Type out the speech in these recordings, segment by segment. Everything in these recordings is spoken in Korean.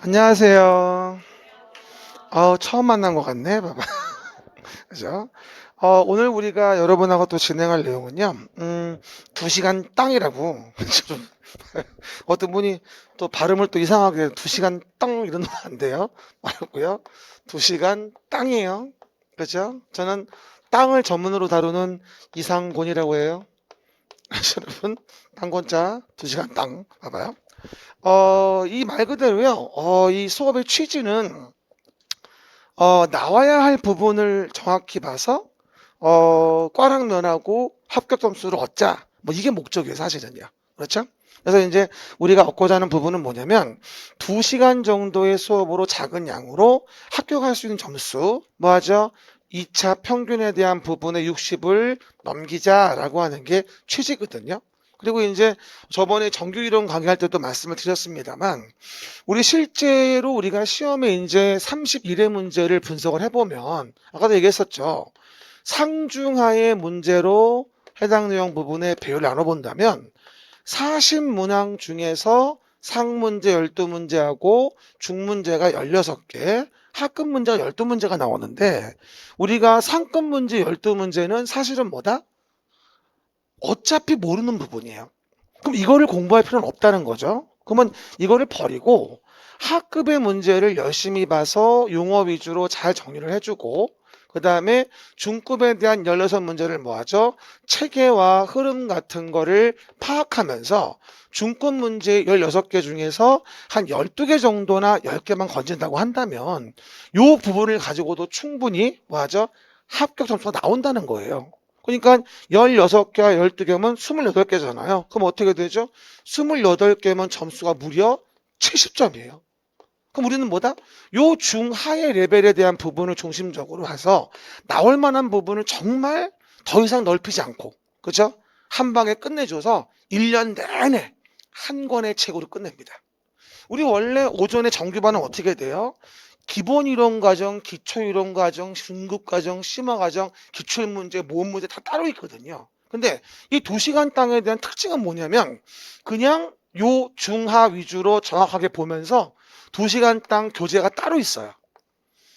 안녕하세요. 처음 만난 것 같네, 봐봐. 그죠? 오늘 우리가 여러분하고 또 진행할 내용은요, 2시간 땅이라고. 좀 어떤 분이 또 발음을 또 이상하게 2시간 땅 이러면 안 돼요. 말고요. 2시간 땅이에요. 그죠? 저는 땅을 전문으로 다루는 이상곤이라고 해요. 여러분, 땅권자 2시간 땅. 봐봐요. 이 말 그대로요, 이 수업의 취지는 나와야 할 부분을 정확히 봐서 과락 면하고 합격 점수를 얻자. 뭐 이게 목적이에요, 사실은요. 그렇죠? 그래서 이제 우리가 얻고자 하는 부분은 뭐냐면 2시간 정도의 수업으로 작은 양으로 합격할 수 있는 점수, 뭐 하죠? 2차 평균에 대한 부분의 60을 넘기자라고 하는 게 취지거든요. 그리고 이제 저번에 정규 이론 강의할 때도 말씀을 드렸습니다만 우리 실제로 우리가 시험에 이제 31회 문제를 분석을 해보면 아까도 얘기했었죠. 상중하의 문제로 해당 내용 부분에 배열을 나눠본다면 40문항 중에서 상문제 12문제하고 중문제가 16개, 하급 문제가 12문제가 나오는데 우리가 상급 문제 12문제는 사실은 뭐다? 어차피 모르는 부분이에요. 그럼 이거를 공부할 필요는 없다는 거죠. 그러면 이거를 버리고 하급의 문제를 열심히 봐서 용어 위주로 잘 정리를 해주고 그 다음에 중급에 대한 16문제를 뭐하죠? 체계와 흐름 같은 거를 파악하면서 중급 문제 16개 중에서 한 12개 정도나 10개만 건진다고 한다면 이 부분을 가지고도 충분히 뭐하죠? 합격 점수가 나온다는 거예요. 그러니까 16개와 12개면 28개잖아요. 그럼 어떻게 되죠? 28개면 점수가 무려 70점이에요. 그럼 우리는 뭐다? 요 중하의 레벨에 대한 부분을 중심적으로 해서 나올 만한 부분을 정말 더 이상 넓히지 않고, 그죠? 한 방에 끝내줘서 1년 내내 한 권의 책으로 끝냅니다. 우리 원래 오전에 정규반은 어떻게 돼요? 기본 이론 과정, 기초 이론 과정, 중급 과정, 심화 과정, 기출 문제, 모음 문제 다 따로 있거든요. 근데 이 2시간 땅에 대한 특징은 뭐냐면 그냥 요 중하 위주로 정확하게 보면서 2시간 땅 교재가 따로 있어요.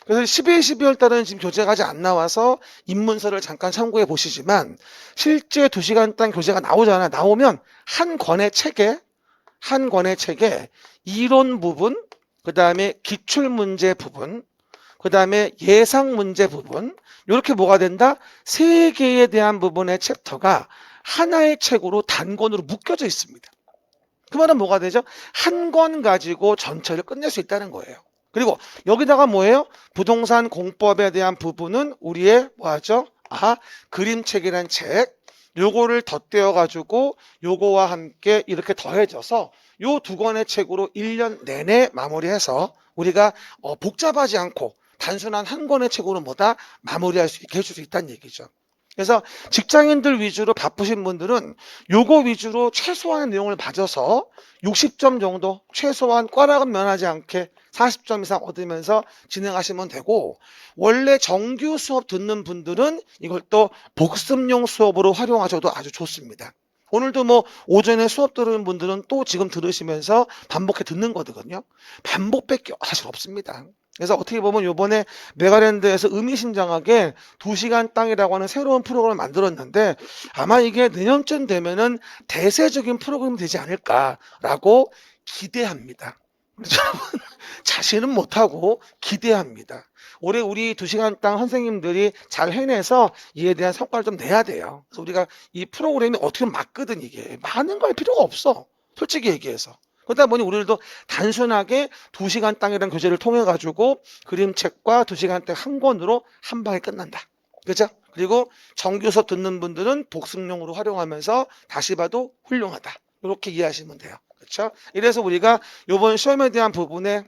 그래서 11, 12월 달은 지금 교재가 아직 안 나와서 입문서를 잠깐 참고해 보시지만 실제 2시간 땅 교재가 나오잖아요. 나오면 한 권의 책에 이론 부분, 그 다음에 기출문제 부분, 그 다음에 예상 문제 부분, 이렇게 뭐가 된다? 세 개에 대한 부분의 챕터가 하나의 책으로 단권으로 묶여져 있습니다. 그 말은 뭐가 되죠? 한 권 가지고 전체를 끝낼 수 있다는 거예요. 그리고 여기다가 뭐예요? 부동산 공법에 대한 부분은 우리의 뭐하죠? 그림책이란 책, 요거를 덧대어 가지고 요거와 함께 이렇게 더해져서 요 2권의 책으로 1년 내내 마무리해서 우리가 복잡하지 않고 단순한 한 권의 책으로 뭐다 마무리할 수 있게 해줄 수 있다는 얘기죠. 그래서 직장인들 위주로 바쁘신 분들은 요거 위주로 최소한의 내용을 봐줘서 60점 정도 최소한 꽈락은 면하지 않게 40점 이상 얻으면서 진행하시면 되고 원래 정규 수업 듣는 분들은 이걸 또 복습용 수업으로 활용하셔도 아주 좋습니다. 오늘도 뭐 오전에 수업 들은 분들은 또 지금 들으시면서 반복해 듣는 거거든요. 반복밖에 사실 없습니다. 그래서 어떻게 보면 요번에 메가랜드에서 의미심장하게 2시간 땅이라고 하는 새로운 프로그램을 만들었는데 아마 이게 내년쯤 되면은 대세적인 프로그램이 되지 않을까라고 기대합니다. 여러분 자신은 못하고 기대합니다. 올해 우리 2시간 땅 선생님들이 잘 해내서 이에 대한 성과를 좀 내야 돼요. 그래서 우리가 이 프로그램이 어떻게 맞거든 이게. 많은 거 할 필요가 없어. 솔직히 얘기해서. 그러다 보니 우리들도 단순하게 2시간 땅이라는 교재를 통해 가지고 그림책과 2시간 땅 한 권으로 한 방에 끝난다. 그죠? 그리고 정규 수업 듣는 분들은 복습용으로 활용하면서 다시 봐도 훌륭하다. 이렇게 이해하시면 돼요. 그렇죠? 이래서 우리가 이번 시험에 대한 부분에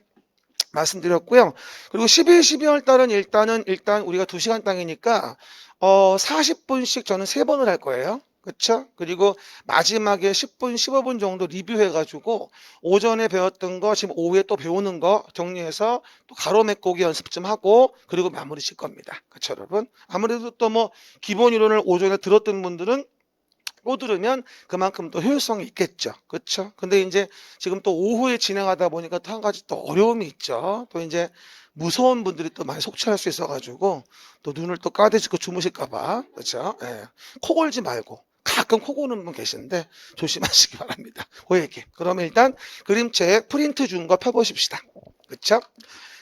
말씀드렸고요. 그리고 11, 12월 달은 일단 우리가 2시간 땅이니까 40분씩 저는 3번을 할 거예요. 그렇죠? 그리고 마지막에 10분, 15분 정도 리뷰해가지고 오전에 배웠던 거 지금 오후에 또 배우는 거 정리해서 또 가로 메꾸기 연습 좀 하고 그리고 마무리 칠 겁니다. 그렇죠, 여러분? 아무래도 또 뭐 기본 이론을 오전에 들었던 분들은 또 들으면 그만큼 또 효율성이 있겠죠. 그렇죠? 근데 이제 지금 또 오후에 진행하다 보니까 또 한 가지 또 어려움이 있죠. 또 이제 무서운 분들이 또 많이 속출할 수 있어가지고 또 눈을 또 까대시고 주무실까봐. 그렇죠? 예. 코 골지 말고. 가끔 코 고는 분 계시는데 조심하시기 바랍니다. 그 얘기. 그러면 일단 그림책 프린트 준 거 펴보십시다. 그렇죠?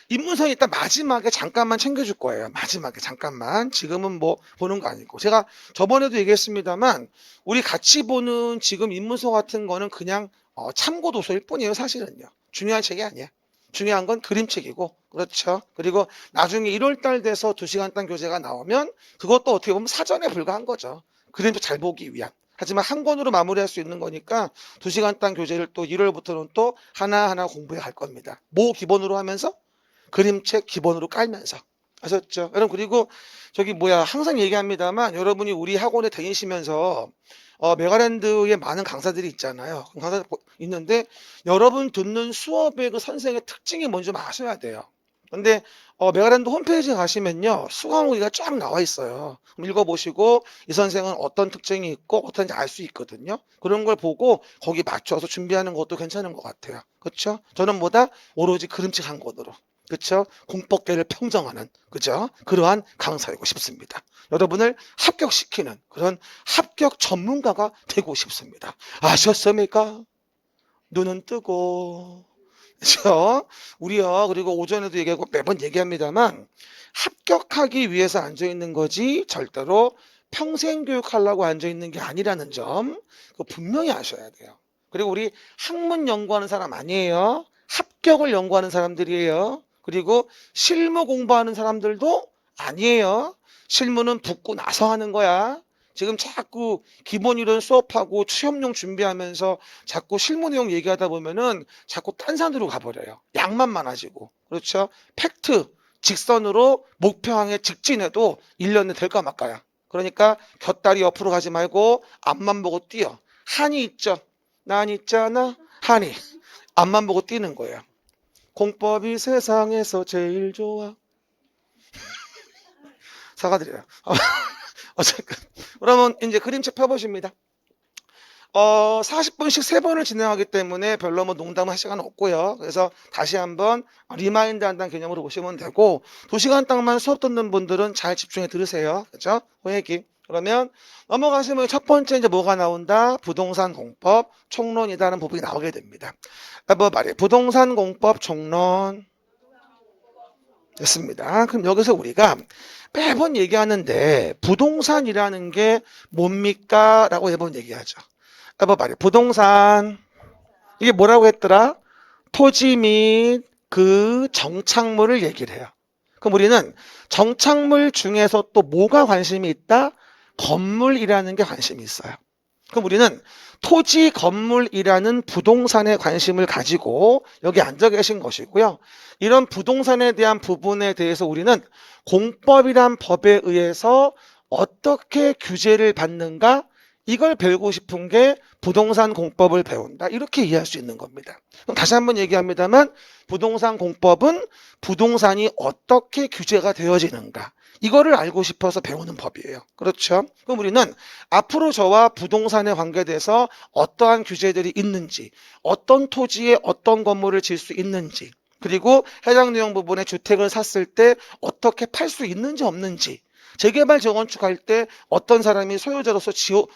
입문서는 일단 마지막에 잠깐만 챙겨줄 거예요. 마지막에 잠깐만. 지금은 뭐 보는 거 아니고. 제가 저번에도 얘기했습니다만 우리 같이 보는 지금 입문서 같은 거는 그냥 참고 도서일 뿐이에요. 사실은요. 중요한 책이 아니야. 중요한 건 그림책이고. 그렇죠. 그리고 나중에 1월 달 돼서 2시간 단 교재가 나오면 그것도 어떻게 보면 사전에 불과한 거죠. 그림도 잘 보기 위한. 하지만 한 권으로 마무리할 수 있는 거니까 2시간 단 교재를 또 1월부터는 또 하나하나 공부해 갈 겁니다. 뭐 기본으로 하면서? 그림책 기본으로 깔면서. 아셨죠? 여러분, 그리고 저기 뭐야, 항상 얘기합니다만 여러분이 우리 학원에 다니시면서 메가랜드에 많은 강사들이 있잖아요. 강사 있는데 여러분 듣는 수업의 그 선생의 특징이 뭔지 좀 아셔야 돼요. 근데 메가랜드 홈페이지에 가시면요, 수강후기가 쫙 나와 있어요. 그럼 읽어보시고 이 선생은 어떤 특징이 있고 어떤지 알 수 있거든요. 그런 걸 보고 거기 맞춰서 준비하는 것도 괜찮은 것 같아요. 그렇죠? 저는 뭐다 오로지 그림책 한 권으로, 그렇죠? 공법계를 평정하는, 그죠? 그러한 강사이고 싶습니다. 여러분을 합격시키는 그런 합격 전문가가 되고 싶습니다. 아셨습니까? 눈은 뜨고. 그렇죠? 우리요, 그리고 오전에도 얘기하고 매번 얘기합니다만 합격하기 위해서 앉아 있는 거지 절대로 평생 교육하려고 앉아 있는 게 아니라는 점 그거 분명히 아셔야 돼요. 그리고 우리 학문 연구하는 사람 아니에요. 합격을 연구하는 사람들이에요. 그리고 실무 공부하는 사람들도 아니에요. 실무는 붙고 나서 하는 거야. 지금 자꾸 기본 이론 수업하고 취업용 준비하면서 자꾸 실무 내용 얘기하다 보면은 자꾸 딴 산으로 가버려요. 양만 많아지고. 그렇죠? 팩트, 직선으로 목표항에 직진해도 1년에 될까 말까야. 그러니까 곁다리 옆으로 가지 말고 앞만 보고 뛰어. 한이 있죠? 난 있잖아. 한이. 앞만 보고 뛰는 거예요. 공법이 세상에서 제일 좋아. 사과드려요. 어쨌든. 그러면 이제 그림책 펴보십니다. 40분씩 3번을 진행하기 때문에 별로 뭐 농담할 시간 없고요. 그래서 다시 한번 리마인드 한다는 개념으로 보시면 되고 2시간 동안 수업 듣는 분들은 잘 집중해 들으세요. 그렇죠? 그 얘기. 그러면 넘어가시면 첫 번째 이제 뭐가 나온다? 부동산 공법 총론이라는 부분이 나오게 됩니다. 뭐 말이에요. 부동산 공법 총론 됐습니다. 그럼 여기서 우리가 매번 얘기하는데 부동산이라는 게 뭡니까? 라고 매번 얘기하죠. 뭐 말이에요. 부동산 이게 뭐라고 했더라? 토지 및 그 정착물을 얘기를 해요. 그럼 우리는 정착물 중에서 또 뭐가 관심이 있다? 건물이라는 게 관심이 있어요. 그럼 우리는 토지 건물이라는 부동산에 관심을 가지고 여기 앉아 계신 것이고요. 이런 부동산에 대한 부분에 대해서 우리는 공법이란 법에 의해서 어떻게 규제를 받는가? 이걸 배우고 싶은 게 부동산 공법을 배운다. 이렇게 이해할 수 있는 겁니다. 그럼 다시 한번 얘기합니다만 부동산 공법은 부동산이 어떻게 규제가 되어지는가. 이거를 알고 싶어서 배우는 법이에요. 그렇죠? 그럼 우리는 앞으로 저와 부동산에 관계돼서 어떠한 규제들이 있는지, 어떤 토지에 어떤 건물을 질 수 있는지, 그리고 해당 내용 부분에 주택을 샀을 때 어떻게 팔 수 있는지 없는지, 재개발 재건축할 때 어떤 사람이 소유자로서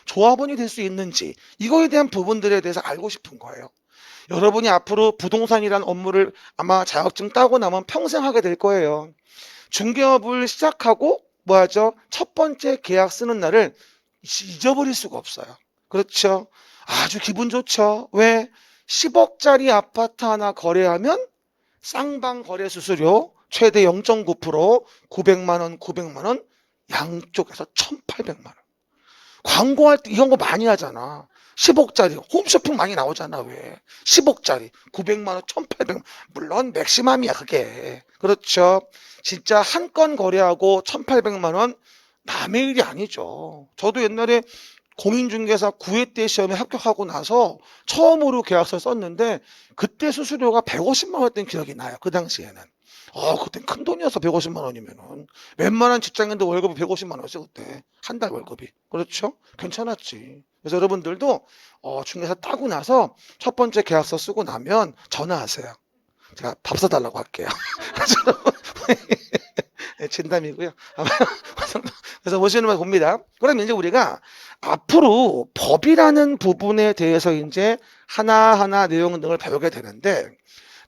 조합원이 될 수 있는지 이거에 대한 부분들에 대해서 알고 싶은 거예요. 여러분이 앞으로 부동산이라는 업무를 아마 자격증 따고 나면 평생 하게 될 거예요. 중개업을 시작하고 뭐 하죠? 첫 번째 계약 쓰는 날을 잊어버릴 수가 없어요. 그렇죠? 아주 기분 좋죠. 왜? 10억짜리 아파트 하나 거래하면 쌍방 거래 수수료 최대 0.9% 900만 원, 900만 원 양쪽에서 1,800만 원. 광고할 때 이런 거 많이 하잖아. 10억짜리 홈쇼핑 많이 나오잖아. 왜? 10억짜리 900만 원, 1,800만 원. 물론 맥시멈이야 그게. 그렇죠. 진짜 한 건 거래하고 1,800만 원 남의 일이 아니죠. 저도 옛날에 공인중개사 9회 때 시험에 합격하고 나서 처음으로 계약서를 썼는데 그때 수수료가 150만 원이었던 기억이 나요. 그 당시에는. 그땐 큰 돈이어서 150만 원이면은 웬만한 직장인들 월급이 150만 원이었어 그때. 한 달 월급이. 그렇죠? 괜찮았지. 그래서 여러분들도 중개사 따고 나서 첫 번째 계약서 쓰고 나면 전화하세요. 제가 밥 사달라고 할게요. 네, 진담이고요. 그래서 보시는 걸 봅니다. 그럼 이제 우리가 앞으로 법이라는 부분에 대해서 이제 하나하나 내용 등을 배우게 되는데,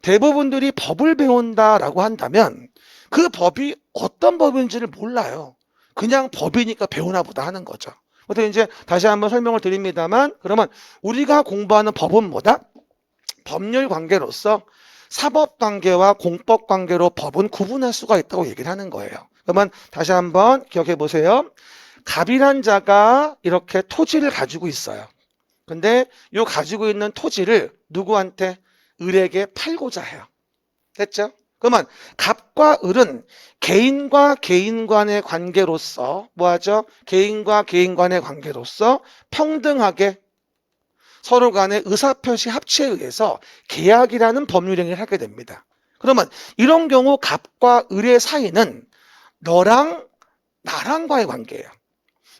대부분들이 법을 배운다라고 한다면 그 법이 어떤 법인지를 몰라요. 그냥 법이니까 배우나 보다 하는 거죠. 그래서 이제 다시 한번 설명을 드립니다만, 그러면 우리가 공부하는 법은 뭐다? 법률 관계로서 사법 관계와 공법 관계로 법은 구분할 수가 있다고 얘기를 하는 거예요. 그러면 다시 한번 기억해 보세요. 갑이란 자가 이렇게 토지를 가지고 있어요. 근데 이 가지고 있는 토지를 누구한테? 을에게 팔고자 해요. 됐죠? 그러면 갑과 을은 개인과 개인 간의 관계로서 뭐하죠? 개인과 개인 간의 관계로서 평등하게 서로 간의 의사표시 합치에 의해서 계약이라는 법률 행위를 하게 됩니다. 그러면 이런 경우 갑과 을의 사이는 너랑 나랑과의 관계예요.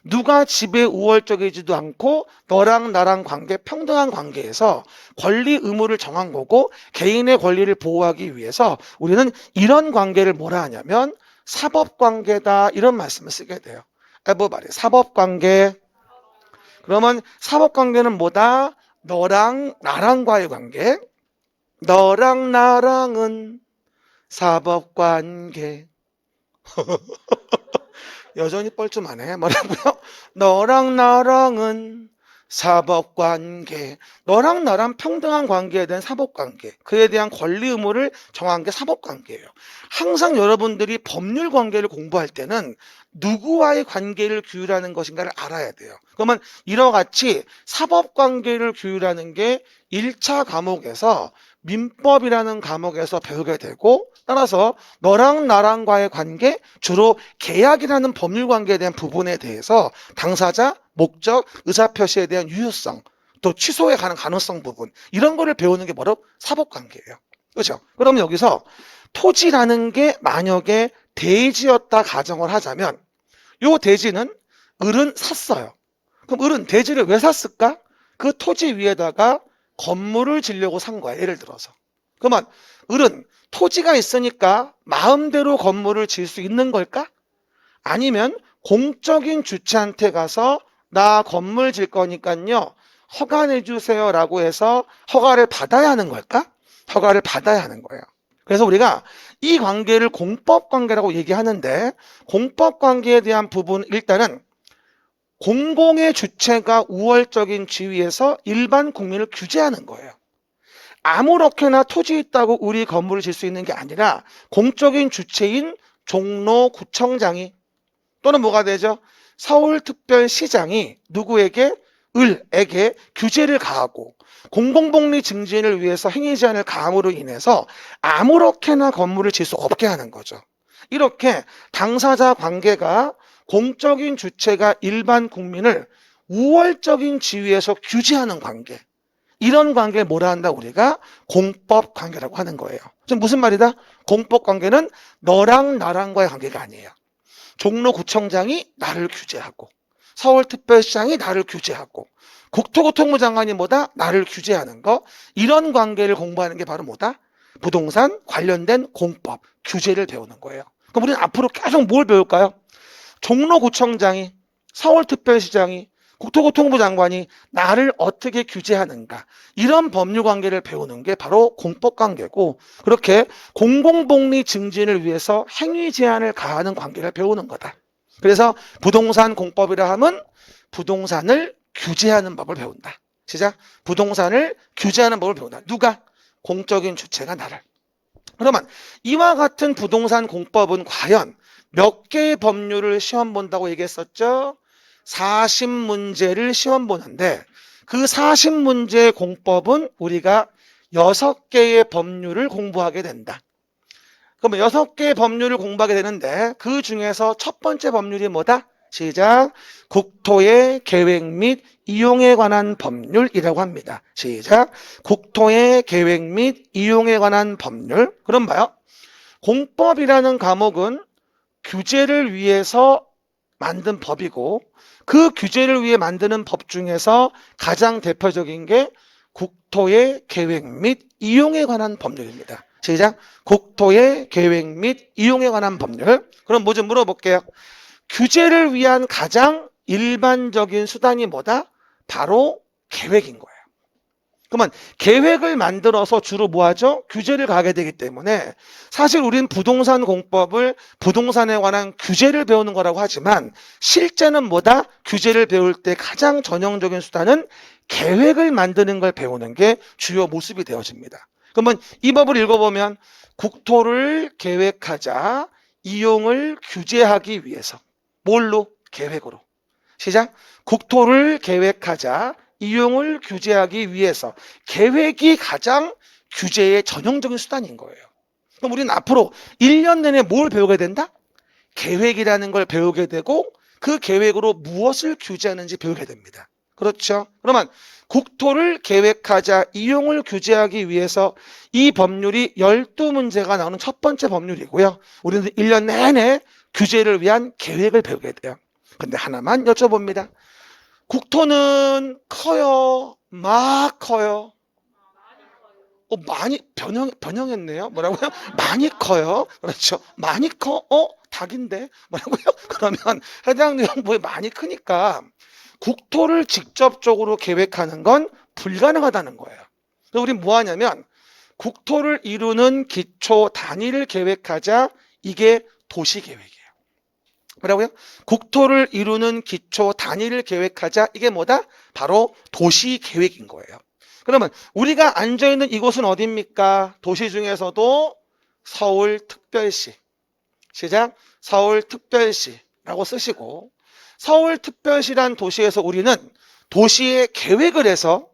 누가 집에 우월적이지도 않고 너랑 나랑 관계, 평등한 관계에서 권리 의무를 정한 거고, 개인의 권리를 보호하기 위해서 우리는 이런 관계를 뭐라 하냐면 사법관계다, 이런 말씀을 쓰게 돼요. 뭐 말이에요? 사법관계. 그러면 사법관계는 뭐다? 너랑 나랑과의 관계. 너랑 나랑은 사법관계. 여전히 뻘쭘하네. 뭐라고요? 너랑 나랑은 사법관계. 너랑 나랑 평등한 관계에 대한 사법관계. 그에 대한 권리 의무를 정한 게 사법관계예요. 항상 여러분들이 법률 관계를 공부할 때는 누구와의 관계를 규율하는 것인가를 알아야 돼요. 그러면 이와 같이 사법관계를 규율하는 게 1차 과목에서 민법이라는 과목에서 배우게 되고, 따라서 너랑 나랑과의 관계, 주로 계약이라는 법률 관계에 대한 부분에 대해서 당사자, 목적, 의사표시에 대한 유효성, 또 취소에 관한 가능성 부분, 이런 거를 배우는 게 바로 사법관계예요. 그렇죠? 그럼 여기서 토지라는 게 만약에 대지였다 가정을 하자면, 요 대지는 을은 샀어요. 그럼 을은 대지를 왜 샀을까? 그 토지 위에다가 건물을 지려고 산 거야, 예를 들어서. 그러면 을은 토지가 있으니까 마음대로 건물을 지을 수 있는 걸까? 아니면 공적인 주체한테 가서 나 건물 질 거니까요 허가 내주세요 라고 해서 허가를 받아야 하는 걸까? 허가를 받아야 하는 거예요. 그래서 우리가 이 관계를 공법관계라고 얘기하는데, 공법관계에 대한 부분, 일단은 공공의 주체가 우월적인 지위에서 일반 국민을 규제하는 거예요. 아무렇게나 토지 있다고 우리 건물을 질 수 있는 게 아니라 공적인 주체인 종로구청장이, 또는 뭐가 되죠? 서울특별시장이 누구에게? 을에게 규제를 가하고 공공복리 증진을 위해서 행위 제한을 가함으로 인해서 아무렇게나 건물을 질 수 없게 하는 거죠. 이렇게 당사자 관계가 공적인 주체가 일반 국민을 우월적인 지위에서 규제하는 관계, 이런 관계를 뭐라 한다? 우리가 공법 관계라고 하는 거예요. 지금 무슨 말이다? 공법 관계는 너랑 나랑과의 관계가 아니에요. 종로구청장이 나를 규제하고, 서울특별시장이 나를 규제하고, 국토교통부 장관이 뭐다? 나를 규제하는 거. 이런 관계를 공부하는 게 바로 뭐다? 부동산 관련된 공법, 규제를 배우는 거예요. 그럼 우리는 앞으로 계속 뭘 배울까요? 종로구청장이, 서울특별시장이, 국토교통부 장관이 나를 어떻게 규제하는가, 이런 법률 관계를 배우는 게 바로 공법 관계고, 그렇게 공공복리 증진을 위해서 행위 제한을 가하는 관계를 배우는 거다. 그래서 부동산 공법이라 하면 부동산을 규제하는 법을 배운다. 시작. 부동산을 규제하는 법을 배운다. 누가? 공적인 주체가 나를. 그러면 이와 같은 부동산 공법은 과연 몇 개의 법률을 시험 본다고 얘기했었죠? 40문제를 시험 보는데, 그 40문제의 공법은 우리가 6개의 법률을 공부하게 된다. 그러면 6개의 법률을 공부하게 되는데, 그 중에서 첫 번째 법률이 뭐다? 시작. 국토의 계획 및 이용에 관한 법률이라고 합니다. 시작. 국토의 계획 및 이용에 관한 법률. 그럼 봐요. 공법이라는 과목은 규제를 위해서 만든 법이고 그 규제를 위해 만드는 법 중에서 가장 대표적인 게 국토의 계획 및 이용에 관한 법률입니다. 시작. 국토의 계획 및 이용에 관한 법률. 그럼 뭐 좀 물어볼게요. 규제를 위한 가장 일반적인 수단이 뭐다? 바로 계획인 거예요. 그러면 계획을 만들어서 주로 뭐 하죠? 규제를 가게 되기 때문에 사실 우린 부동산 공법을 부동산에 관한 규제를 배우는 거라고 하지만 실제는 뭐다? 규제를 배울 때 가장 전형적인 수단은 계획을 만드는 걸 배우는 게 주요 모습이 되어집니다. 그러면 이 법을 읽어보면 국토를 계획하자, 이용을 규제하기 위해서. 뭘로? 계획으로. 시작. 국토를 계획하자, 이용을 규제하기 위해서. 계획이 가장 규제의 전형적인 수단인 거예요. 그럼 우리는 앞으로 1년 내내 뭘 배우게 된다? 계획이라는 걸 배우게 되고 그 계획으로 무엇을 규제하는지 배우게 됩니다. 그렇죠? 그러면 국토를 계획하자, 이용을 규제하기 위해서 이 법률이 12문제가 나오는 첫 번째 법률이고요. 우리는 1년 내내 규제를 위한 계획을 배우게 돼요. 근데 하나만 여쭤봅니다. 국토는 커요? 막 커요? 많이 변형했네요. 뭐라고요? 많이 커요. 그렇죠. 많이 커? 닭인데? 뭐라고요? 그러면 해당 내용부에 많이 크니까 국토를 직접적으로 계획하는 건 불가능하다는 거예요. 그래서 우리 뭐 하냐면 국토를 이루는 기초 단위를 계획하자. 이게 도시계획이에요. 뭐라고요? 국토를 이루는 기초 단위를 계획하자. 이게 뭐다? 바로 도시계획인 거예요. 그러면 우리가 앉아있는 이곳은 어디입니까? 도시 중에서도 서울특별시. 시작. 서울특별시라고 쓰시고 서울특별시란 도시에서 우리는 도시의 계획을 해서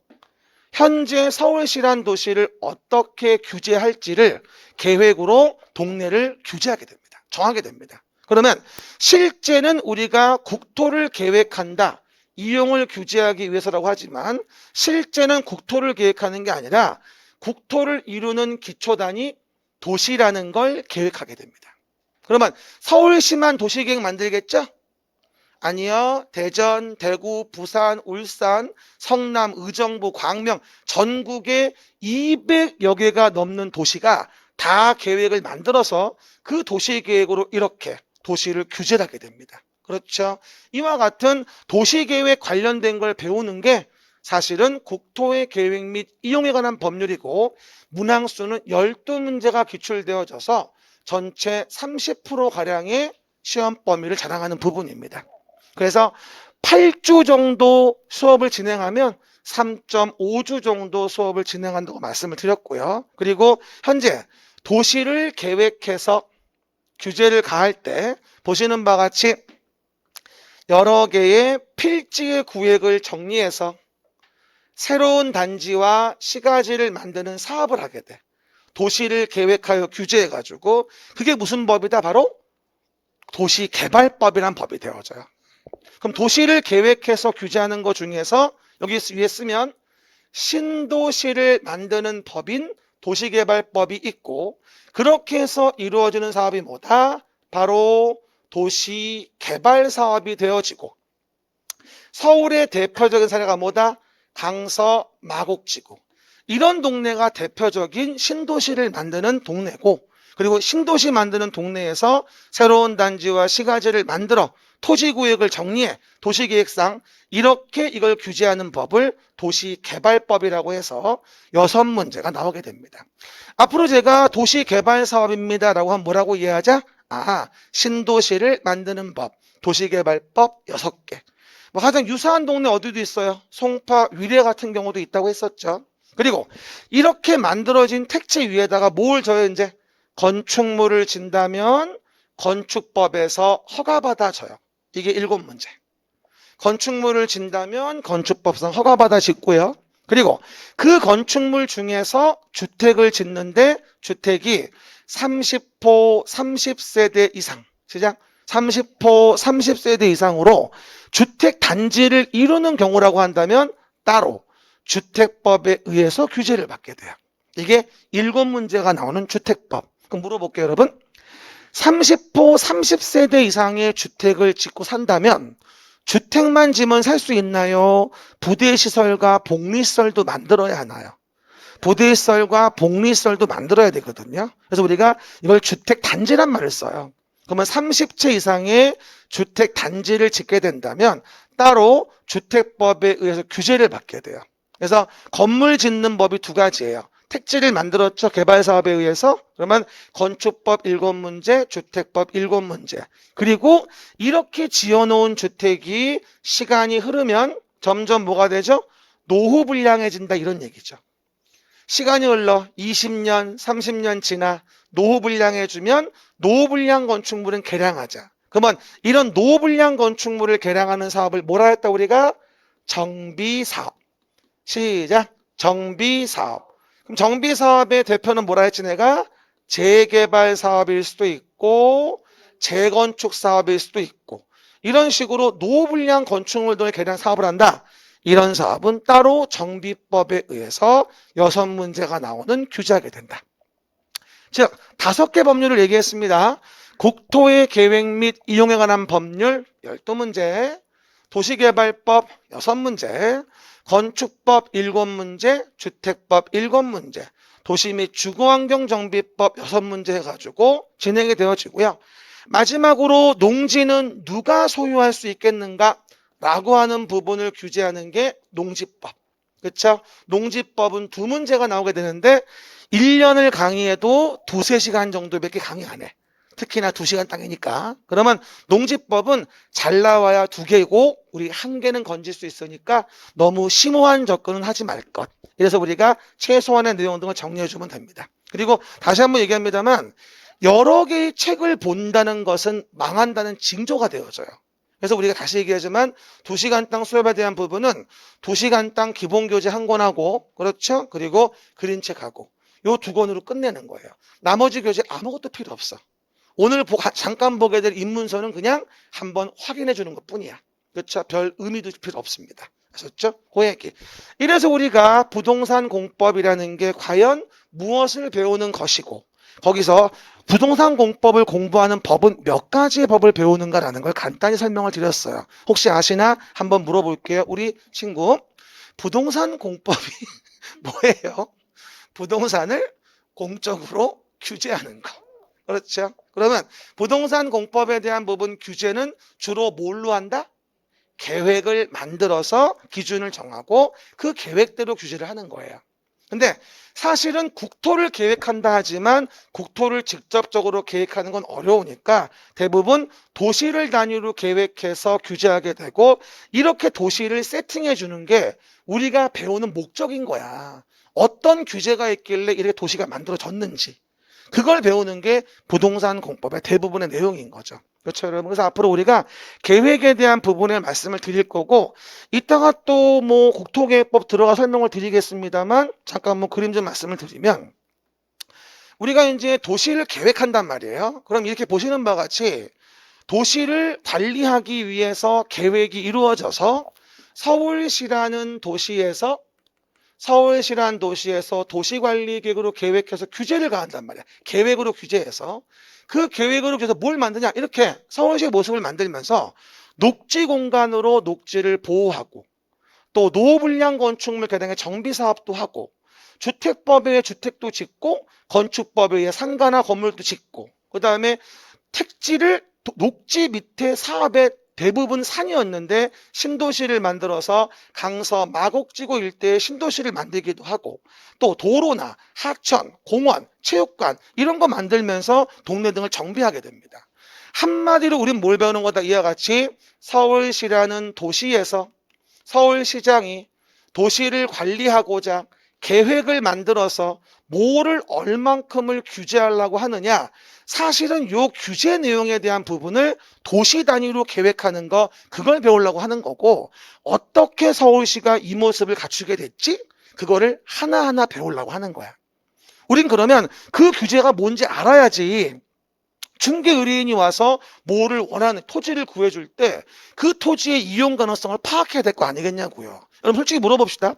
현재 서울시란 도시를 어떻게 규제할지를 계획으로 동네를 규제하게 됩니다. 정하게 됩니다. 그러면 실제는 우리가 국토를 계획한다. 이용을 규제하기 위해서라고 하지만 실제는 국토를 계획하는 게 아니라 국토를 이루는 기초단위 도시라는 걸 계획하게 됩니다. 그러면 서울시만 도시계획 만들겠죠? 아니요. 대전, 대구, 부산, 울산, 성남, 의정부, 광명 전국에 200여 개가 넘는 도시가 다 계획을 만들어서 그 도시계획으로 이렇게 도시를 규제하게 됩니다. 그렇죠. 이와 같은 도시계획 관련된 걸 배우는 게 사실은 국토의 계획 및 이용에 관한 법률이고 문항수는 12문제가 기출되어져서 전체 30%가량의 시험 범위를 자랑하는 부분입니다. 그래서 8주 정도 수업을 진행하면 3.5주 정도 수업을 진행한다고 말씀을 드렸고요. 그리고 현재 도시를 계획해서 규제를 가할 때 보시는 바와 같이 여러 개의 필지의 구획을 정리해서 새로운 단지와 시가지를 만드는 사업을 하게 돼. 도시를 계획하여 규제해가지고 그게 무슨 법이다? 바로 도시개발법이란 법이 되어져요. 그럼 도시를 계획해서 규제하는 것 중에서 여기 위에 쓰면 신도시를 만드는 법인 도시개발법이 있고 그렇게 해서 이루어지는 사업이 뭐다? 바로 도시개발사업이 되어지고 서울의 대표적인 사례가 뭐다? 강서, 마곡지구. 이런 동네가 대표적인 신도시를 만드는 동네고 그리고 신도시 만드는 동네에서 새로운 단지와 시가지를 만들어 토지구역을 정리해 도시계획상 이렇게 이걸 규제하는 법을 도시개발법이라고 해서 6문제가 나오게 됩니다. 앞으로 제가 도시개발사업입니다 라고 하면 뭐라고 이해하자? 신도시를 만드는 법, 도시개발법 6개. 뭐 가장 유사한 동네 어디도 있어요? 송파, 위례 같은 경우도 있다고 했었죠. 그리고 이렇게 만들어진 택지 위에다가 뭘 줘요? 이제 건축물을 진다면 건축법에서 허가받아 줘요. 이게 7문제. 건축물을 진다면 건축법상 허가받아 짓고요. 그리고 그 건축물 중에서 주택을 짓는데 주택이 30호 30세대 이상, 시작. 30호 30세대 이상으로 주택 단지를 이루는 경우라고 한다면 따로 주택법에 의해서 규제를 받게 돼요. 이게 7문제가 나오는 주택법. 그럼 물어볼게요, 여러분. 30호 30세대 이상의 주택을 짓고 산다면 주택만 지면 살 수 있나요? 부대시설과 복리시설도 만들어야 하나요? 부대시설과 복리시설도 만들어야 되거든요. 그래서 우리가 이걸 주택단지란 말을 써요. 그러면 30채 이상의 주택단지를 짓게 된다면 따로 주택법에 의해서 규제를 받게 돼요. 그래서 건물 짓는 법이 두 가지예요. 택지를 만들었죠. 개발사업에 의해서. 그러면 건축법 7문제, 주택법 7문제. 그리고 이렇게 지어놓은 주택이 시간이 흐르면 점점 뭐가 되죠? 노후불량해진다 이런 얘기죠. 시간이 흘러 20년, 30년 지나 노후불량해주면 노후불량 건축물은 개량하자. 그러면 이런 노후불량 건축물을 개량하는 사업을 뭐라 했다 우리가? 정비사업. 시작. 정비사업. 그럼 정비사업의 대표는 뭐라 했지 내가? 재개발 사업일 수도 있고 재건축 사업일 수도 있고 이런 식으로 노후불량 건축물들을 개량 사업을 한다. 이런 사업은 따로 정비법에 의해서 6문제가 나오는 규제하게 된다. 즉 5개 법률을 얘기했습니다. 국토의 계획 및 이용에 관한 법률 12문제, 도시개발법 6문제, 건축법 7문제, 주택법 7문제, 도시 및 주거환경정비법 6문제 해가지고 진행이 되어지고요. 마지막으로 농지는 누가 소유할 수 있겠는가? 라고 하는 부분을 규제하는 게 농지법. 그렇죠? 농지법은 2문제가 나오게 되는데 1년을 강의해도 2-3시간 정도밖에 강의 안 해. 특히나 2시간 땅이니까. 그러면 농지법은 잘 나와야 2개고 우리 1개는 건질 수 있으니까 너무 심오한 접근은 하지 말 것. 그래서 우리가 최소한의 내용 등을 정리해주면 됩니다. 그리고 다시 한번 얘기합니다만 여러 개의 책을 본다는 것은 망한다는 징조가 되어져요. 그래서 우리가 다시 얘기하지만 2시간 땅 수업에 대한 부분은 2시간 땅 기본교재 1권하고 그렇죠? 그리고 그림책하고 요 2권으로 끝내는 거예요. 나머지 교재 아무것도 필요 없어. 오늘 잠깐 보게 될 입문서는 그냥 한번 확인해 주는 것 뿐이야. 그렇죠? 별 의미도 필요 없습니다. 아셨죠? 그 얘기. 이래서 우리가 부동산 공법이라는 게 과연 무엇을 배우는 것이고 거기서 부동산 공법을 공부하는 법은 몇 가지의 법을 배우는가라는 걸 간단히 설명을 드렸어요. 혹시 아시나? 한번 물어볼게요. 우리 친구. 부동산 공법이 뭐예요? 부동산을 공적으로 규제하는 거. 그렇죠? 그러면 부동산 공법에 대한 부분 규제는 주로 뭘로 한다? 계획을 만들어서 기준을 정하고 그 계획대로 규제를 하는 거예요. 근데 사실은 국토를 계획한다 하지만 국토를 직접적으로 계획하는 건 어려우니까 대부분 도시를 단위로 계획해서 규제하게 되고 이렇게 도시를 세팅해 주는 게 우리가 배우는 목적인 거야. 어떤 규제가 있길래 이렇게 도시가 만들어졌는지. 그걸 배우는 게 부동산 공법의 대부분의 내용인 거죠. 그렇죠, 여러분? 그래서 앞으로 우리가 계획에 대한 부분을 말씀을 드릴 거고, 이따가 또 뭐 국토계획법 들어가 설명을 드리겠습니다만, 잠깐 뭐 그림 좀 말씀을 드리면, 우리가 이제 도시를 계획한단 말이에요. 그럼 이렇게 보시는 바와 같이 도시를 관리하기 위해서 계획이 이루어져서 서울시라는 도시에서 도시관리계획으로 계획해서 규제를 가한단 말이야. 계획으로 규제해서. 그 계획으로 규제해서 뭘 만드냐? 이렇게 서울시의 모습을 만들면서 녹지 공간으로 녹지를 보호하고 또 노후불량 건축물 개량의 정비사업도 하고 주택법에 의해 주택도 짓고 건축법에 의해 상가나 건물도 짓고 그 다음에 택지를 녹지 밑에 사업에 대부분 산이었는데 신도시를 만들어서 강서 마곡지구 일대에 신도시를 만들기도 하고 또 도로나 하천, 공원, 체육관 이런 거 만들면서 동네 등을 정비하게 됩니다. 한마디로 우린 뭘 배우는 거다 이와 같이 서울시라는 도시에서 서울시장이 도시를 관리하고자 계획을 만들어서 뭐를 얼만큼을 규제하려고 하느냐 사실은 요 규제 내용에 대한 부분을 도시 단위로 계획하는 거 그걸 배우려고 하는 거고 어떻게 서울시가 이 모습을 갖추게 됐지? 그거를 하나하나 배우려고 하는 거야. 우린 그러면 그 규제가 뭔지 알아야지 중개 의뢰인이 와서 뭐를 원하는 토지를 구해줄 때 그 토지의 이용 가능성을 파악해야 될 거 아니겠냐고요. 여러분 솔직히 물어봅시다.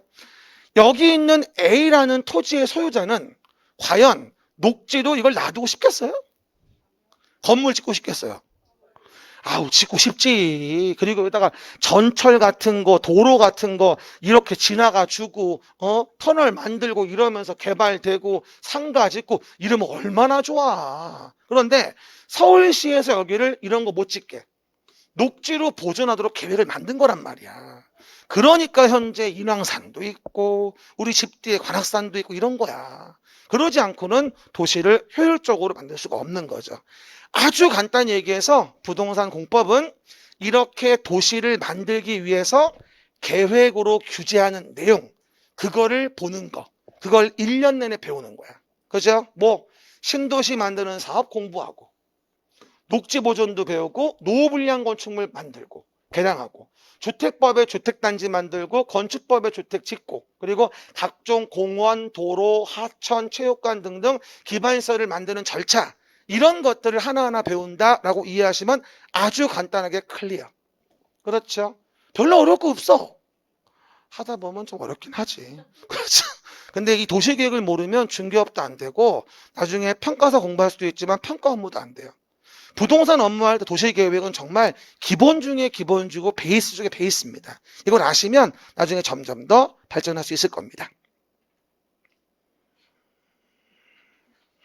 여기 있는 A라는 토지의 소유자는 과연 녹지로 이걸 놔두고 싶겠어요? 건물 짓고 싶겠어요? 아우, 짓고 싶지. 그리고 여기다가 전철 같은 거, 도로 같은 거 이렇게 지나가 주고, 터널 만들고 이러면서 개발되고 상가 짓고 이러면 얼마나 좋아. 그런데 서울시에서 여기를 이런 거 못 짓게 녹지로 보존하도록 계획을 만든 거란 말이야. 그러니까 현재 인왕산도 있고 우리 집 뒤에 관악산도 있고 이런 거야. 그러지 않고는 도시를 효율적으로 만들 수가 없는 거죠. 아주 간단히 얘기해서 부동산 공법은 이렇게 도시를 만들기 위해서 계획으로 규제하는 내용, 그거를 보는 거, 그걸 1년 내내 배우는 거야. 그죠? 뭐 신도시 만드는 사업 공부하고 녹지 보존도 배우고 노후불량 건축물 만들고 개량하고 주택법에 주택단지 만들고 건축법에 주택 짓고 그리고 각종 공원, 도로, 하천, 체육관 등등 기반시설을 만드는 절차 이런 것들을 하나하나 배운다라고 이해하시면 아주 간단하게 클리어. 그렇죠? 별로 어려울 거 없어. 하다 보면 좀 어렵긴 하지. 그렇죠? 근데 이 도시계획을 모르면 중개업도 안 되고 나중에 평가서 공부할 수도 있지만 평가 업무도 안 돼요. 부동산 업무할 때 도시계획은 정말 기본 중에 기본이고 베이스 중에 베이스입니다. 이걸 아시면 나중에 점점 더 발전할 수 있을 겁니다.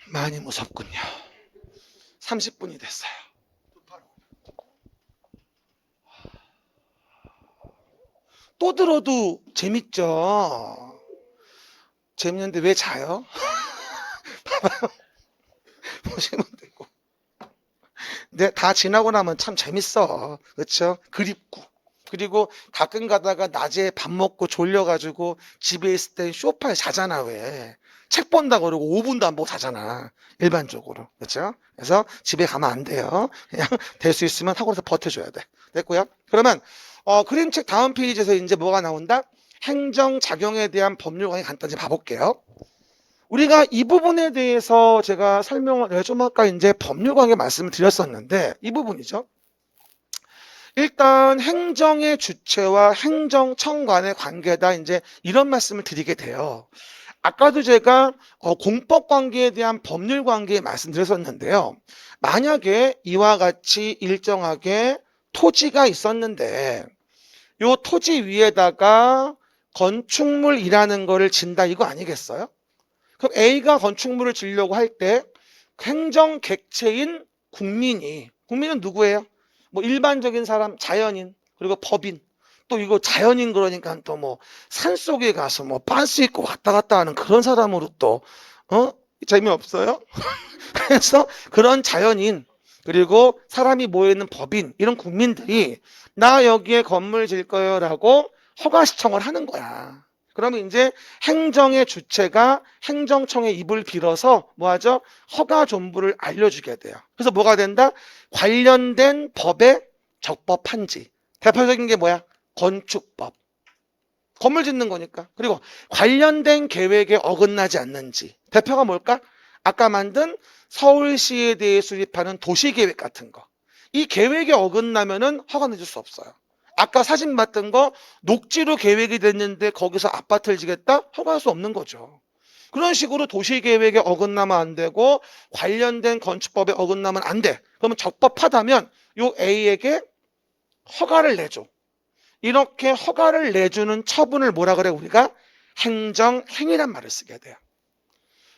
많이 무섭군요. 30분이 됐어요. 또 들어도 재밌죠? 재밌는데 왜 자요? 보시면 되고. 근데 다 지나고 나면 참 재밌어. 그렇죠? 그립고. 그리고 가끔 가다가 낮에 밥 먹고 졸려가지고 집에 있을 때 소파에 자잖아, 왜. 책 본다 그러고 5분도 안 보고 자잖아. 일반적으로. 그렇죠? 그래서 집에 가면 안 돼요. 그냥 될 수 있으면 학원에서 버텨줘야 돼. 됐고요. 그러면 그림책 다음 페이지에서 이제 뭐가 나온다? 행정작용에 대한 법률 강의 간단히 봐볼게요. 우리가 이 부분에 대해서 제가 설명을 좀 아까 이제 법률 관계 말씀을 드렸었는데 이 부분이죠. 일단 행정의 주체와 행정청 간의 관계다 이제 이런 말씀을 드리게 돼요. 아까도 제가 공법 관계에 대한 법률 관계 말씀드렸었는데요. 만약에 이와 같이 일정하게 토지가 있었는데 요 토지 위에다가 건축물이라는 거를 진다 이거 아니겠어요? 그럼 A가 건축물을 지으려고 할 때 행정 객체인 국민은 누구예요? 뭐 일반적인 사람, 자연인, 그리고 법인. 또 이거 자연인 그러니까 또 뭐 산속에 가서 뭐 빤스 입고 왔다 갔다 하는 그런 사람으로 또 재미없어요? 그래서 그런 자연인 그리고 사람이 모여있는 법인 이런 국민들이 나 여기에 건물 질 거요라고 허가 신청을 하는 거야. 그러면 이제 행정의 주체가 행정청의 입을 빌어서 뭐하죠? 허가 존부를 알려주게 돼요. 그래서 뭐가 된다? 관련된 법에 적법한지. 대표적인 게 뭐야? 건축법. 건물 짓는 거니까. 그리고 관련된 계획에 어긋나지 않는지. 대표가 뭘까? 아까 만든 서울시에 대해 수립하는 도시계획 같은 거. 이 계획에 어긋나면은 허가 내줄 수 없어요. 아까 사진 봤던 거 녹지로 계획이 됐는데 거기서 아파트를 지겠다? 허가할 수 없는 거죠. 그런 식으로 도시계획에 어긋나면 안 되고 관련된 건축법에 어긋나면 안 돼. 그러면 적법하다면 요 A에게 허가를 내줘. 이렇게 허가를 내주는 처분을 뭐라 그래 우리가? 행정행위란 말을 쓰게 돼요.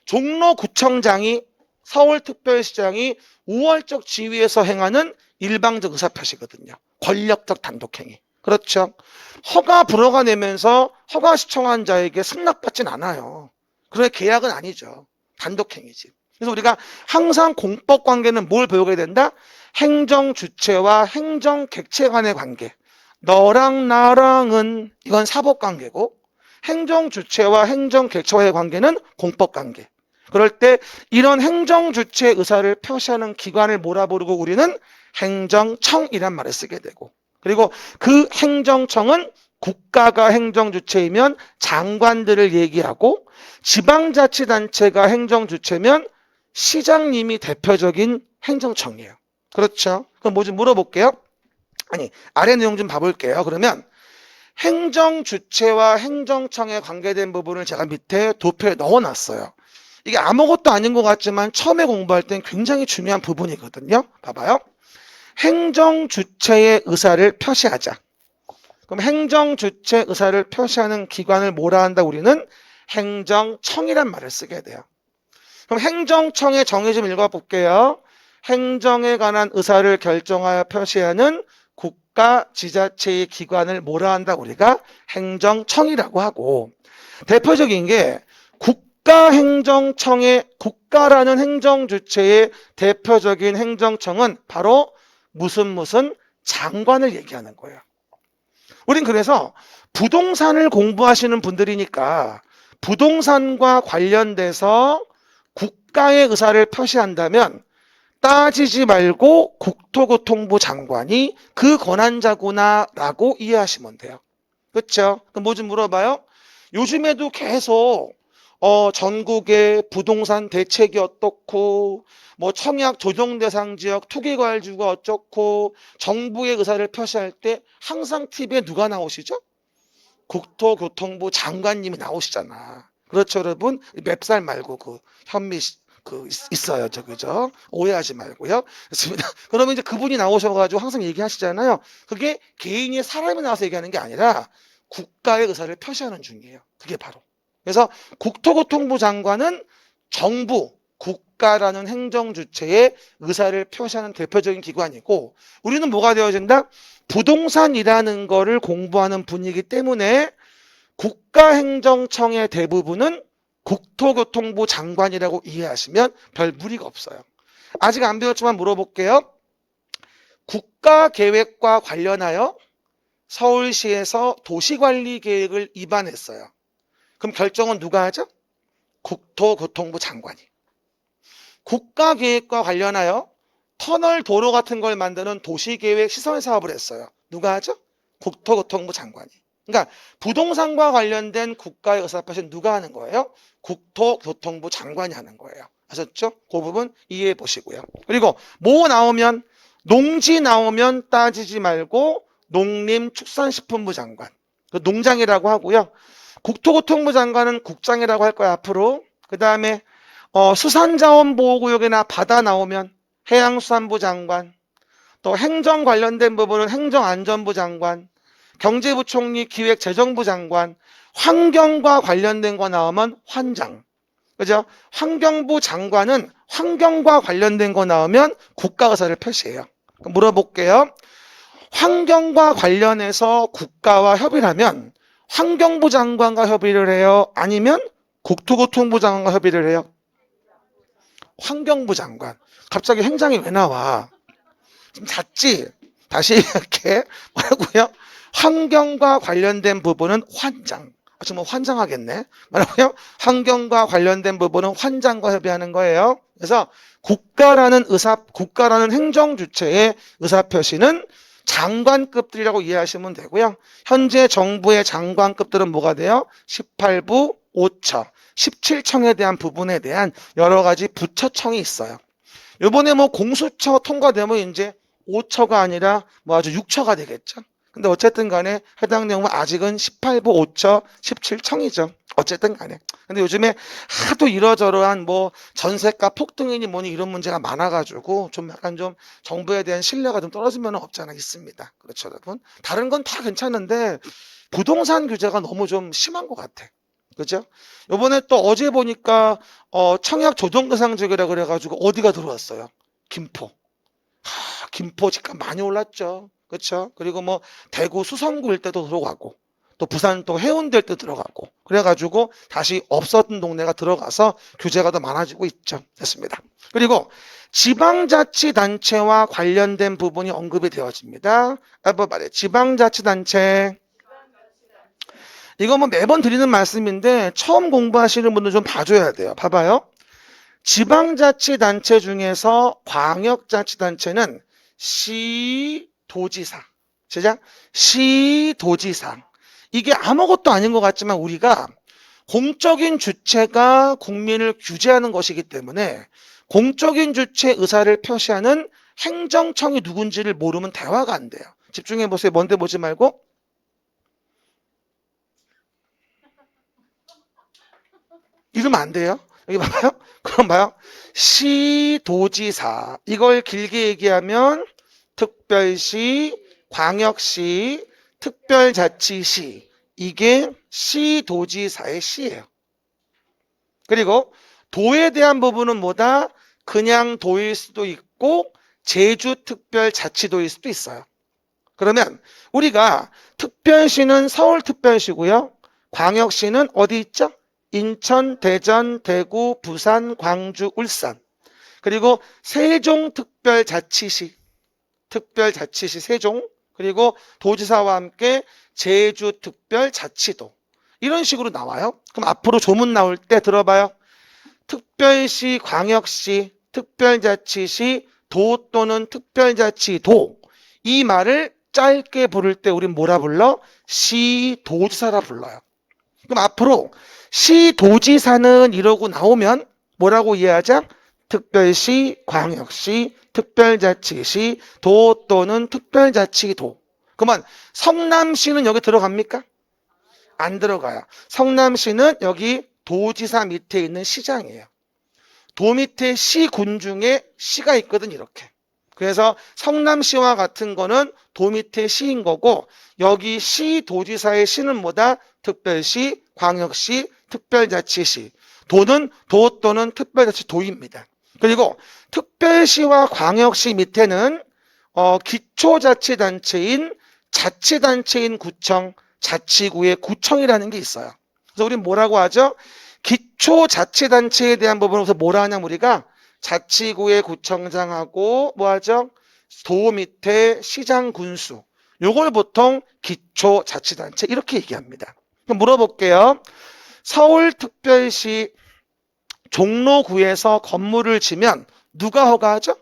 종로구청장이 서울특별시장이 우월적 지위에서 행하는 일방적 의사표시거든요. 권력적 단독행위. 그렇죠. 허가 불허가 내면서 허가 시청한 자에게 승낙받진 않아요. 그런 계약은 아니죠. 단독행위지. 그래서 우리가 항상 공법 관계는 뭘 배우게 된다? 행정 주체와 행정 객체 간의 관계. 너랑 나랑은 이건 사법 관계고 행정 주체와 행정 객체와의 관계는 공법 관계. 그럴 때 이런 행정 주체의 의사를 표시하는 기관을 뭐라 부르고 우리는 행정청이란 말을 쓰게 되고 그리고 그 행정청은 국가가 행정 주체이면 장관들을 얘기하고 지방자치단체가 행정 주체면 시장님이 대표적인 행정청이에요. 그렇죠? 그럼 뭐 좀 물어볼게요. 아니 아래 내용 좀 봐볼게요. 그러면 행정 주체와 행정청에 관계된 부분을 제가 밑에 도표에 넣어놨어요. 이게 아무것도 아닌 것 같지만 처음에 공부할 땐 굉장히 중요한 부분이거든요. 봐봐요. 행정 주체의 의사를 표시하자. 그럼 행정 주체 의사를 표시하는 기관을 뭐라 한다? 우리는 행정청이란 말을 쓰게 돼요. 그럼 행정청의 정의 좀 읽어볼게요. 행정에 관한 의사를 결정하여 표시하는 국가 지자체의 기관을 뭐라 한다? 우리가 행정청이라고 하고, 대표적인 게 국가라는 행정 주체의 대표적인 행정청은 바로 무슨 장관을 얘기하는 거예요. 우린 그래서 부동산을 공부하시는 분들이니까 부동산과 관련돼서 국가의 의사를 표시한다면 따지지 말고 국토교통부 장관이 그 권한자구나라고 이해하시면 돼요. 그렇죠? 그럼 뭐 좀 물어봐요. 요즘에도 계속 전국의 부동산 대책이 어떻고 뭐 청약 조정 대상 지역 투기과열지구가 어쩌고 정부의 의사를 표시할 때 항상 TV에 누가 나오시죠? 국토교통부 장관님이 나오시잖아. 그렇죠, 여러분? 맵살 말고 그 현미 있어요, 그죠? 오해하지 말고요. 그렇습니다. 그러면 이제 그분이 나오셔가지고 항상 얘기하시잖아요. 그게 개인이 사람이 나와서 얘기하는 게 아니라 국가의 의사를 표시하는 중이에요. 그게 바로. 그래서 국토교통부 장관은 정부, 국가라는 행정 주체의 의사를 표시하는 대표적인 기관이고, 우리는 뭐가 되어진다? 부동산이라는 거를 공부하는 분이기 때문에 국가행정청의 대부분은 국토교통부 장관이라고 이해하시면 별 무리가 없어요. 아직 안 배웠지만 물어볼게요. 국가계획과 관련하여 서울시에서 도시관리계획을 입안했어요. 그럼 결정은 누가 하죠? 국토교통부 장관이. 국가계획과 관련하여 터널 도로 같은 걸 만드는 도시계획 시설 사업을 했어요. 누가 하죠? 국토교통부 장관이. 그러니까 부동산과 관련된 국가의 의사표시는 누가 하는 거예요? 국토교통부 장관이 하는 거예요. 아셨죠? 그 부분 이해해 보시고요. 그리고 뭐 나오면, 농지 나오면 따지지 말고 농림축산식품부 장관. 농장이라고 하고요. 국토교통부 장관은 국장이라고 할 거야, 앞으로. 그 다음에 수산자원보호구역이나 바다 나오면 해양수산부 장관, 또 행정 관련된 부분은 행정안전부 장관, 경제부총리 기획재정부 장관, 환경과 관련된 거 나오면 환장. 그죠? 환경부 장관은 환경과 관련된 거 나오면 국가의사를 표시해요. 물어볼게요. 환경과 관련해서 국가와 협의를 하면 환경부 장관과 협의를 해요? 아니면 국토교통부 장관과 협의를 해요? 환경부 장관. 갑자기 행장이 왜 나와? 좀 잦지? 다시 이렇게 뭐라고요? 환경과 관련된 부분은 환장. 정말 환장하겠네. 뭐라고요? 환경과 관련된 부분은 환장과 협의하는 거예요. 그래서 국가라는 행정 주체의 의사표시는 장관급들이라고 이해하시면 되고요. 현재 정부의 장관급들은 뭐가 돼요? 18부 5처, 17청에 대한 부분에 대한 여러 가지 부처청이 있어요. 이번에 뭐 공수처 통과되면 이제 5처가 아니라 뭐 아주 6처가 되겠죠. 근데 어쨌든 간에 해당 내용은 아직은 18부 5처 17청이죠. 어쨌든 간에. 근데 요즘에 하도 이러저러한 뭐 전세가 폭등이니 뭐니 이런 문제가 많아가지고 좀 약간 좀 정부에 대한 신뢰가 좀 떨어진 면은 없지 않아 있습니다. 그렇죠, 여러분? 다른 건 다 괜찮은데 부동산 규제가 너무 좀 심한 것 같아. 그죠? 요번에 또 어제 보니까 청약 조정 대상 지역이라 그래가지고 어디가 들어왔어요? 김포. 김포 집값 많이 올랐죠. 그렇죠? 그리고 뭐 대구 수성구 일대도 들어가고 또 부산 또 해운대 일대 들어가고 그래가지고 다시 없었던 동네가 들어가서 규제가 더 많아지고 있죠. 됐습니다. 그리고 지방자치단체와 관련된 부분이 언급이 되어집니다. 말해 지방자치단체. 이거 뭐 매번 드리는 말씀인데 처음 공부하시는 분들 좀 봐줘야 돼요. 봐봐요. 지방자치단체 중에서 광역자치단체는 시도지사, 제작 시도지사. 이게 아무것도 아닌 것 같지만 우리가 공적인 주체가 국민을 규제하는 것이기 때문에 공적인 주체 의사를 표시하는 행정청이 누군지를 모르면 대화가 안 돼요. 집중해 보세요. 먼데 보지 말고. 이러면 안 돼요. 여기 봐봐요. 그럼 봐요. 시도지사. 이걸 길게 얘기하면 특별시, 광역시, 특별자치시. 이게 시도지사의 시예요. 그리고 도에 대한 부분은 뭐다? 그냥 도일 수도 있고 제주특별자치도일 수도 있어요. 그러면 우리가 특별시는 서울특별시고요. 광역시는 어디 있죠? 인천, 대전, 대구, 부산, 광주, 울산. 그리고 세종특별자치시, 특별자치시 세종. 그리고 도지사와 함께 제주특별자치도. 이런 식으로 나와요. 그럼 앞으로 조문 나올 때 들어봐요. 특별시, 광역시, 특별자치시, 도 또는 특별자치도. 이 말을 짧게 부를 때 우린 뭐라 불러? 시도지사라 불러요. 그럼 앞으로 시도지사는 이러고 나오면 뭐라고 이해하자? 특별시, 광역시, 특별자치시, 도 또는 특별자치도. 그러면 성남시는 여기 들어갑니까? 안 들어가요. 성남시는 여기 도지사 밑에 있는 시장이에요. 도 밑에 시군 중에 시가 있거든, 이렇게. 그래서 성남시와 같은 거는 도 밑에 시인 거고, 여기 시도지사의 시는 뭐다? 특별시, 광역시, 특별자치시. 도는 도 또는 특별자치도입니다. 그리고 특별시와 광역시 밑에는 기초자치단체인 자치단체인 구청, 자치구의 구청이라는 게 있어요. 그래서 우리는 뭐라고 하죠? 기초자치단체에 대한 부분에서 뭐라 하냐면 우리가 자치구의 구청장하고 뭐 하죠? 도 밑에 시장 군수. 요걸 보통 기초자치단체 이렇게 얘기합니다. 그럼 물어볼게요. 서울특별시 종로구에서 건물을 지면 누가 허가하죠?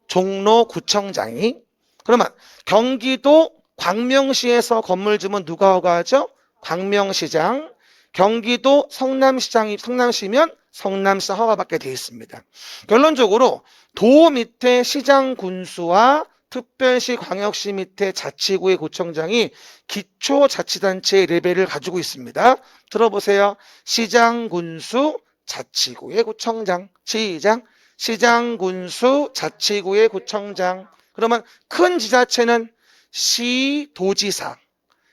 종로구청장이. 그러면 경기도 광명시에서 건물 지면 누가 허가하죠? 광명시장. 경기도 성남시면 성남시 허가받게 되어 있습니다. 결론적으로 도 밑에 시장 군수와 특별시 광역시 밑에 자치구의 구청장이 기초자치단체의 레벨을 가지고 있습니다. 들어보세요. 시장 군수 자치구의 구청장. 시장. 시장 군수 자치구의 구청장. 그러면 큰 지자체는 시도지사.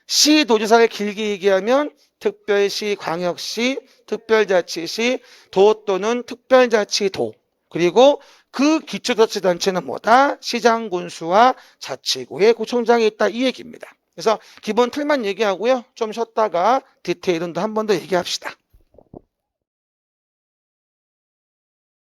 시도지사를 길게 얘기하면 특별시, 광역시, 특별자치시, 도 또는 특별자치도. 그리고 그 기초자치단체는 뭐다? 시장 군수와 자치구의 구청장이 있다. 이 얘기입니다. 그래서 기본 틀만 얘기하고요. 좀 쉬었다가 디테일은 한 번 더 얘기합시다.